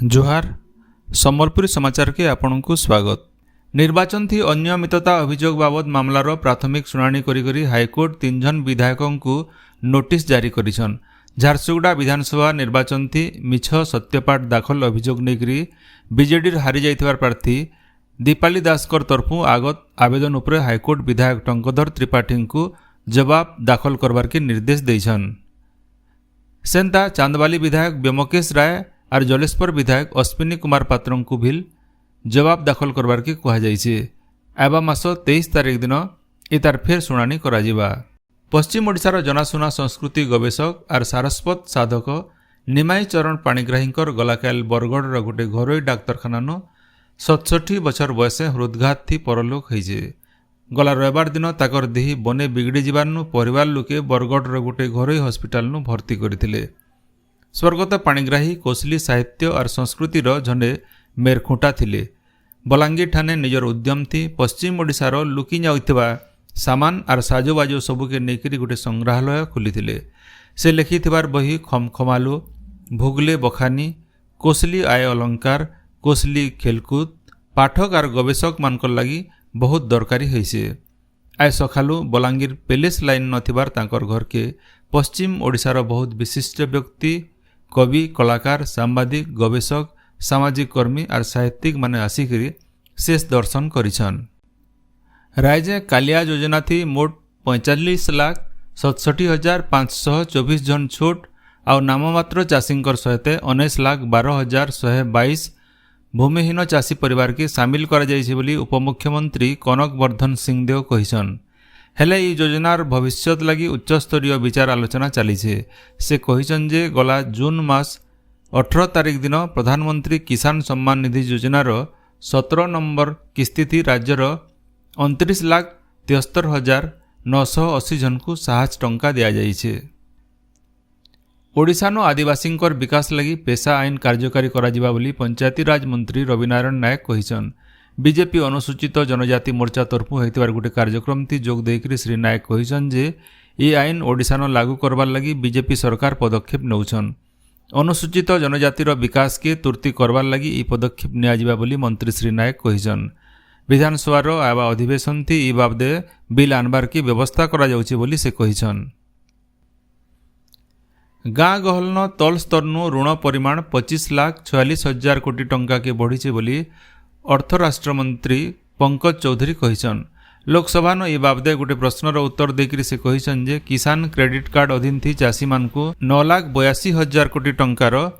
जोहार सम्बलपुरी समाचार के आपनकु स्वागत। निर्वाचन थी अनियमितता अभियोग बाबद मामलार प्राथमिक शुणाणी करी हाईकोर्ट 3 जन विधायकों को नोटिस जारी करिछन। झारसुगुड़ा विधानसभा निर्वाचन थी मिछ सत्यपाठ दाखल अभियोग नेकरी बीजेडी हारी जाइथिबार प्रार्थी दीपाली दासकर तरफु आगत आवेदन उपरे हाईकोर्ट विधायक टंकधर त्रिपाठी को जवाब दाखल करबार के निर्देश देइछन। सेंता चांदबाली विधायक व्योमकेश राय और जलेश्वर विधायक अश्विनी कुमार पात्र को भी जवाब दाखल करबार के कहा जाइछे। आबा मास 23 तारिख दिन इतार फेर शुणाणी कराजिबा। पश्चिम ओडिशार जनाशुना संस्कृति गवेषक और सारस्वत साधक निमाई चरण पाणिग्राहींकर गलाकाल बरगढ़ गोटे घरोई डाक्तरखाना 67 बछर बयसे हृदघात थी परलोक होइछे। गला रविवार दिन ताकर देही बने बिगड़ी जिबारनु परिवार लोके बरगढ़ गोटे घरोई हॉस्पिटल भर्ती करथिले। स्वर्गत पाणिग्राही कोसली साहित्य और संस्कृतिर झंडे मेरखुंटा थिले। बलांगीर ठाने निजर उद्यम थी पश्चिम ओडिशार लुकी जाउथिबा सामान और साजोबाजो सबुके नेकरी गोटे संग्रहालय खोली। से लिखिथिबार बही खमखमालु, भुगले बखानी, कोसली आय अलंकार, कोसली खेलकूद पाठक और गवेषक मानकर लगी बहुत दरकारी होइसे। आय सखालु बलांगीर पेलेस लाइन नथिबार तांकर घर के पश्चिम ओडिशार बहुत विशिष्ट व्यक्ति कवि कलाकार सांबादिक गवेषक सामाजिक कर्मी और साहित्यिक माने आसिकरी शेष दर्शन करिछन। राज्य कालिया योजना थी मोट 45,67,524 जन छोट और नाममात्र चाषींकर सहित 19,12,122 भूमिहीन चाषी परिवार के सामिल करा जाइछे बोली उपमुख्यमंत्री कनक वर्धन सिंहदेव कहिछन। हेले ई योजनार भविष्यत लगी उच्चस्तरीय विचार आलोचना चलीछे। से कहिछन जे गला जून मास 18 तारिख दिन प्रधानमंत्री किसान सम्मान निधि योजनार 17 नंबर किस्ती थी राज्यर 29,73,980 जन को 7 टंका दिया जाइछे। ओडिशानो आदिवासींकर विकास लगी पेशा आईन कार्यकारी कराजिबा बोली पंचायती राज मंत्री रविनारायण नायक कहिछन। बीजेपी अनुसूचित जनजाति मोर्चा तरफु होइतिबार गोटे कार्यक्रम थी जोग देकरी श्री नायक कहिछन जे ई आईन ओडिशानो लागू करबार लगी बीजेपी सरकार पदक्षेप नौछन। अनुसूचित जनजातिर विकास के तुर्ती करबार लगी ई पदक्षेप नियाजिबा बोली मंत्री श्री नायक कहिछन। विधानसभार आवा अधिवेशन थी ई बाबदे बिल आनबार की व्यवस्था करा जाउछि बोली से कहिछन। गाँ गहलन तल स्तरनु ऋण परिमाण 25,46,000 कोटी टंका के बढ़ीचे बोली अर्थ राष्ट्रमंत्री पंकज चौधरी कहिछन। लोकसभा न ए बाबदे गोटे प्रश्नर उत्तर देकरी से कहिछन जे किसान क्रेडिट कार्ड अधीन थी चाषी मानकु 9,82,000 कोटी टंकार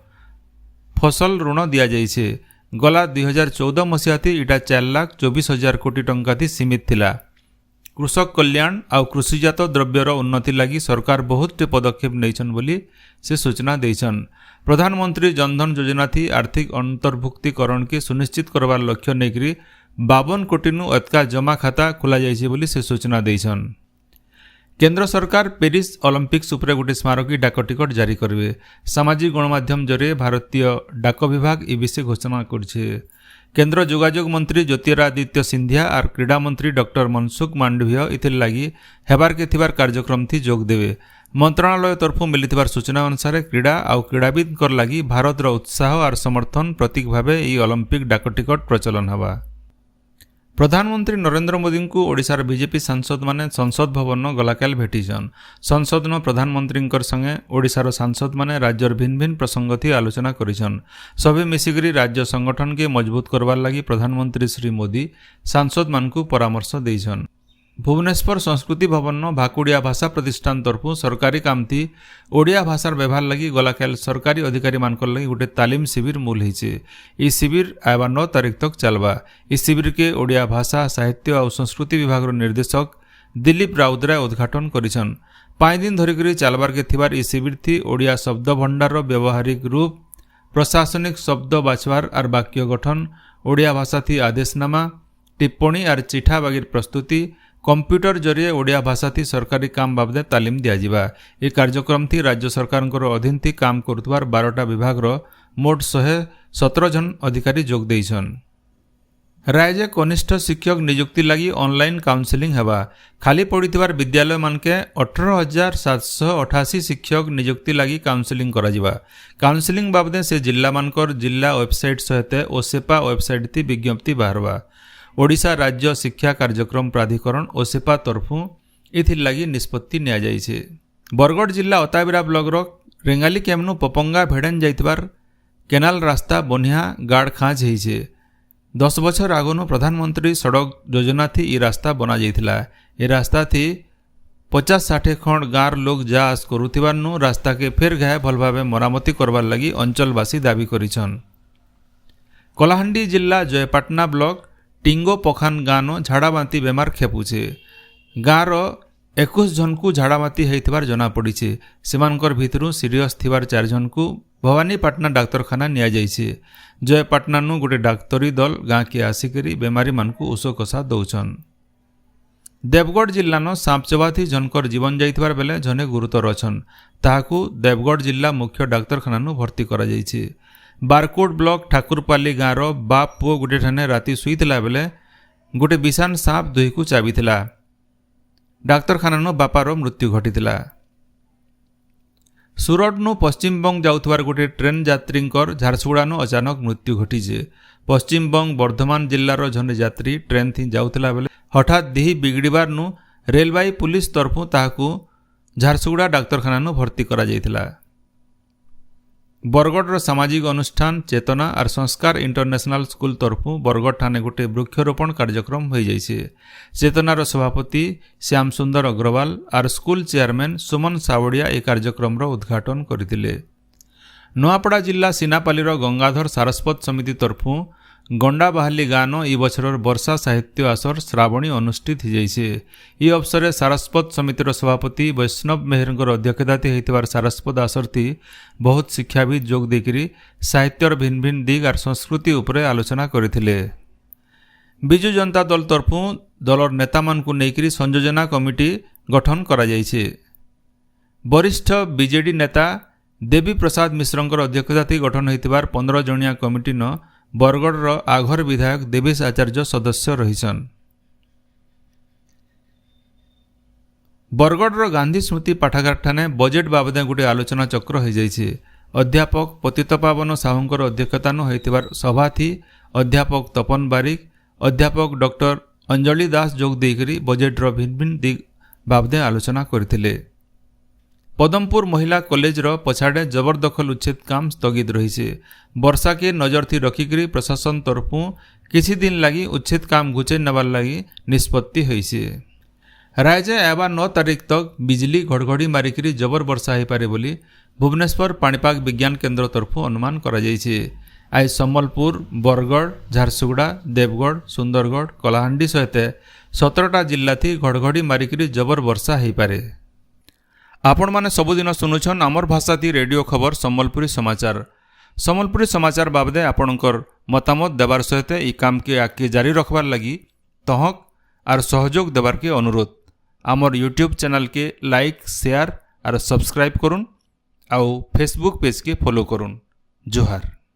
फसल ऋण दिया जाइछे। गला 2014 मसीहा थी इटा 4,24,000 कोटी टंका थी सीमित थिला। कृषक कल्याण और कृषिजात द्रव्यर उन्नति लगी सरकार बहुत पदक्षेप नैछन बोली से सूचना देछन। प्रधानमंत्री जनधन योजना थी आर्थिक अंतर्भुक्तिकरण के सुनिश्चित करवार लक्ष्य नेकरी 52 कोटी नु अतका जमा खाता खोला जाइछे बोली से सूचना देछन। केंद्र सरकार पेरिस ओलंपिक्स उपरे गोटे स्मारकी डाक टिकट जारी करिवे। सामाजिक गणमाध्यम जरिए भारतीय डाक विभाग ए विषय घोषणा करछे। केंद्र जोगाजोग मंत्री ज्योतिरादित्य सिंधिया और क्रीड़ा मंत्री डॉक्टर मनसुख मांडवीय इथिर लगी हेबार के थिबार कार्यक्रम थी जोग देवे। मंत्रालय तरफु मिलिथिबार सूचना अनुसार क्रीड़ा और क्रीड़ाविद लगी भारतर उत्साह और समर्थन प्रतीक भावे ई ओलंपिक डाक टिकट प्रचलन हवा। प्रधानमंत्री नरेंद्र मोदी को ओडिशार बीजेपी सांसद माने संसद भवन गलाकाल भेटिछन। संसद न प्रधानमंत्री संगे ओडिशार सांसद माने राज्यर भिन्न भिन्न प्रसंग थी आलोचना करिछन। सभी मिसिकरी राज्य संगठन के मजबूत करवार लगी प्रधानमंत्री श्री मोदी सांसद मानकु परामर्श देइछन। भुवनेश्वर संस्कृति भवन न भाकुड़िया भाषा प्रतिष्ठान तरफु सरकारी काम थी ओडिया भाषार व्यवहार लगी गलाकाल सरकारी अधिकारी मानकर लगी गोटे तालीम शिविर मूल होइछे। ई शिविर आवा 9 तारिख तक चलबा। इस शिविर के ओडिया भाषा साहित्य और संस्कृति विभाग निर्देशक दिलीप राउतराय उद्घाटन करिछन। 5 दिन धरिकरी चलबार के थिबार ई शिविर थी ओडिया शब्द भंडार व्यवहारिक रूप, प्रशासनिक शब्द बाछवार और वाक्य गठन, ओडिया भाषा थी आदेशनामा, टिप्पणी और चिठा बागीर प्रस्तुति, कंप्यूटर जरिए ओडिया भाषा थी सरकारी काम बाबदे तालीम दियाजिबा। ये कार्यक्रम थी राज्य सरकार अधीन थी काम करुथबार 12टा विभाग मोट 117 जन अधिकारी जोग देइछन। राज्य कनिष्ठ शिक्षक नियुक्ति लगी ऑनलाइन काउंसलिंग हेबा खाली पड़ीथिबार विद्यालय मानके 18,788 शिक्षक नियुक्ति लगी काउंसलिंग करा जिबा। काउंसलिंग बाबदे से जिला मानकर जिला वेबसाइट सहित ओसेपा वेबसाइट थी विज्ञप्ति बाहरवा। ओडिशा राज्य शिक्षा कार्यक्रम प्राधिकरण ओसेपा तरफु इथिर लगी निष्पत्ति निया जाइछे। बरगढ़ जिला अताबिरा ब्लॉक रेंगाली केमनु पपंगा भेड़न जाइतबार केनाल रास्ता बनिया गाड़ खाँच होइछे। 10 बछर आगनु प्रधानमंत्री सड़क योजना थी ई रास्ता बना जाइथिला। ए रास्ता थी 50-60 खंड गाँव लोग जा आस करुथिबारनु रास्ता के फेर घाय भल भावे मरामती करबार लगी अंचलवासी दाबी करिछन। कलाहांडी जिला जयपाटना ब्लॉक टिंगो पखान गाँव झाड़ाबांती बेमार खेपुछे। गाँवर 21 जन को झाड़ाबांती होइथिबार जना पड़िछे। सेमानकर भितरु सीरियस थिबार 4 जन को भवानीपाटना डाक्तरखाना निया जाइछे। जयपाटनानु गोटे डाक्तरी दल गाँ के आसिकरी बेमारी मानकु ओषो कषा दौछन। देवगढ़ जिल्लानो सांपचबाथी जनकर जीवन जाइथिबार बेले जने गुरुतर अछन। ताहाकु देवगढ़ जिला मुख्य डाक्तरखानानु भर्ती करा जाइछे। बारकोट ब्लॉक ठाकुरपाली गाँवर बाप पुओ गोटे ठाने राति सुईथिला बेले गोटे विषाण साप दुहीकु चाबिथिला। डाक्तरखानानु बापार मृत्यु घटिथिला। सुरटनु पश्चिमबंग जाउथबार गोटे ट्रेन यात्रींकर झारसुगुड़ानु अचानक मृत्यु घटिछे। पश्चिमबंग बर्धमान जिल्लार जने यात्री ट्रेन थी जाउथला बेले हठात देही बिगड़बारनु रेलवे पुलिस तरफु ताहाकु झारसुगुड़ा डाक्तरखानानु भर्ती करा जाइथिला। बरगढ़ सामाजिक अनुष्ठान चेतना और संस्कार इंटरनेशनल स्कूल तरफु बरगढ़ ठाने गोटे वृक्षरोपण कार्यक्रम हो जाइछे। चेतनार सभापति श्याम सुंदर अग्रवाल और स्कूल चेयरमैन सुमन सावड़िया ए कार्यक्रम उद्घाटन करथिले। नुआपड़ा जिला सीनापालीर गंगाधर सारस्वत समिति तरफु गंडाबाहाली गाँव ई बछर वर्षा साहित्य आसर श्रावणी अनुष्ठित होइछे। ई अवसर सारस्वत समितिर सभापति वैष्णव मेहरंकर अध्यक्षताते होइतबार सारस्वत आसर थी बहुत शिक्षाविद जोग देकरी साहित्यर भिन्न भिन्न दिग और संस्कृति उपरे आलोचना करथिले। बिजु जनता दल तरफु दलर नेता मानकु नेकरी संयोजना कमिटी गठन करा जाइछे। वरिष्ठ बीजेडी नेता देवी प्रसाद मिश्रंकर अध्यक्षताते गठन होइतबार 15 जणिया कमिटी न बरगढ़ आघर विधायक देवेश आचार्य सदस्य रहिछन। बरगढ़ गांधी स्मृति पाठागार ठाने बजेट बाबदे गोटे आलोचना चक्र हो जाइछे। अध्यापक पतितपावन साहुंकर अध्यक्षतान होइतिबार सभा थी अध्यापक तपन बारिक अध्यापक डॉक्टर अंजलि दास जोग देकरी बजेट्र भिन्न भिन्न दिग बाबदे आलोचना करथिले। पदमपुर महिला कॉलेज पछाड़े जबरदखल उच्छेद काम स्थगित रही। वर्षा के नजर थी रखिकी प्रशासन तरफु किछि दिन लगी उच्छेद काम घुचे नबार लगी निष्पत्ति होइछे। राज्य एबा 9 तारीख तक बिजली घड़घड़ी मारिकी जबर वर्षा हो पारे बोली भुवनेश्वर पाणीपाग विज्ञान केन्द्र तरफु अनुमान करा जाइछे। आज सम्बलपुर बरगढ़ झारसुगुड़ा देवगढ़ सुंदरगढ़ कलाहांडी सहित 17टा जिला थी घड़घड़ी मारिकी जबर वर्षा हो पारे। आपण माने सबुदिन सुनुछन आमर भाषा थी रेडियो खबर सम्बलपुरी समाचार। सम्बलपुरी समाचार बाबदे आपणकर मतामत देवार सहित ई काम के आगे जारी रखबार लगी तहक और सहयोग देवार के अनुरोध। आमर यूट्यूब चैनल के लाइक शेयर और सब्सक्राइब करुन आउ फेसबुक पेज के फॉलो करुन। जोहार।